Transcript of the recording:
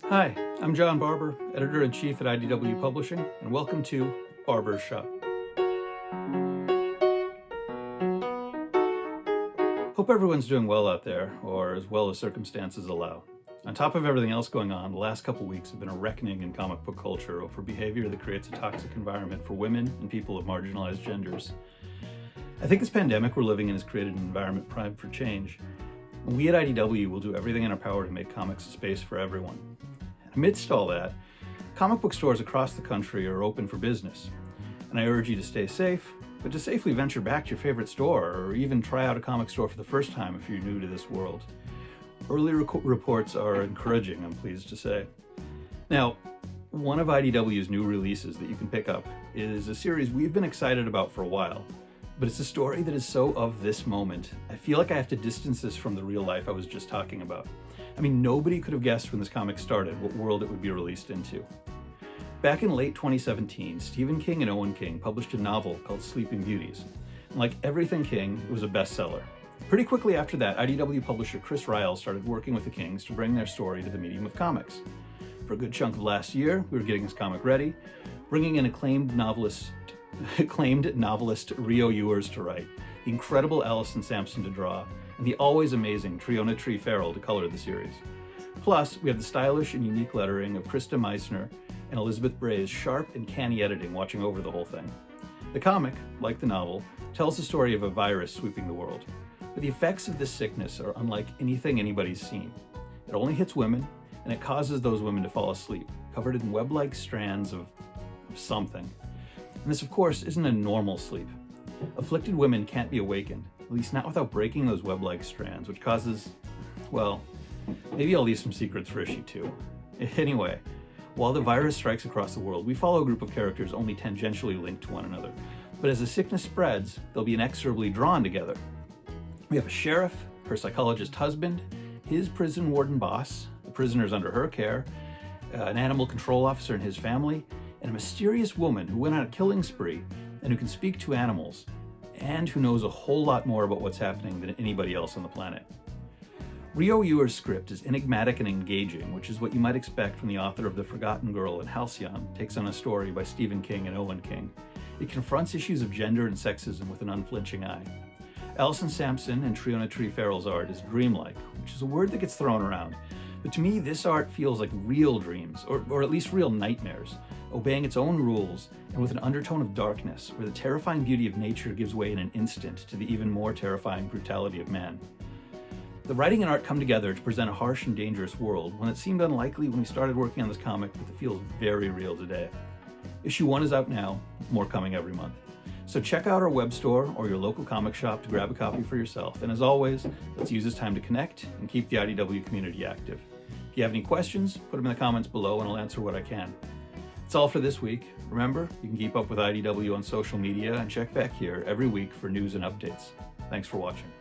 Hi, I'm John Barber, Editor-in-Chief at IDW Publishing, and welcome to Barber's Shop. Hope everyone's doing well out there, or as well as circumstances allow. On top of everything else going on, the last couple weeks have been a reckoning in comic book culture over behavior that creates a toxic environment for women and people of marginalized genders. I think this pandemic we're living in has created an environment primed for change. And we at IDW will do everything in our power to make comics a space for everyone. Amidst all that, comic book stores across the country are open for business, and I urge you to stay safe, but to safely venture back to your favorite store, or even try out a comic store for the first time if you're new to this world. Early reports are encouraging, I'm pleased to say. Now, one of IDW's new releases that you can pick up is a series we've been excited about for a while, but it's a story that is so of this moment. I feel like I have to distance this from the real life I was just talking about. I mean, nobody could have guessed when this comic started what world it would be released into. Back in late 2017, Stephen King and Owen King published a novel called Sleeping Beauties. And like everything King, it was a bestseller. Pretty quickly after that, IDW publisher Chris Ryall started working with the Kings to bring their story to the medium of comics. For a good chunk of last year, we were getting this comic ready, bringing in acclaimed novelist Rio Youers to write, the incredible Alison Sampson to draw, and the always amazing Triona Tree Farrell to color the series. Plus, we have the stylish and unique lettering of Krista Meissner and Elizabeth Bray's sharp and canny editing watching over the whole thing. The comic, like the novel, tells the story of a virus sweeping the world, but the effects of this sickness are unlike anything anybody's seen. It only hits women, and it causes those women to fall asleep, covered in web-like strands of something. And this, of course, isn't a normal sleep. Afflicted women can't be awakened, at least not without breaking those web-like strands, which causes, well, maybe I'll leave some secrets for issue 2. Anyway, while the virus strikes across the world, we follow a group of characters only tangentially linked to one another. But as the sickness spreads, they'll be inexorably drawn together. We have a sheriff, her psychologist husband, his prison warden boss, the prisoners under her care, an animal control officer and his family, and a mysterious woman who went on a killing spree and who can speak to animals, and who knows a whole lot more about what's happening than anybody else on the planet. Rio Youers' script is enigmatic and engaging, which is what you might expect from the author of The Forgotten Girl and Halcyon takes on a story by Stephen King and Owen King. It confronts issues of gender and sexism with an unflinching eye. Alison Sampson and Triona Tree Farrell's art is dreamlike, which is a word that gets thrown around. But to me, this art feels like real dreams, or at least real nightmares, obeying its own rules and with an undertone of darkness, where the terrifying beauty of nature gives way in an instant to the even more terrifying brutality of man. The writing and art come together to present a harsh and dangerous world, one that seemed unlikely when we started working on this comic, but that feels very real today. Issue 1 is out now, with more coming every month. So check out our web store or your local comic shop to grab a copy for yourself. And as always, let's use this time to connect and keep the IDW community active. If you have any questions, put them in the comments below and I'll answer what I can. That's all for this week. Remember, you can keep up with IDW on social media and check back here every week for news and updates. Thanks for watching.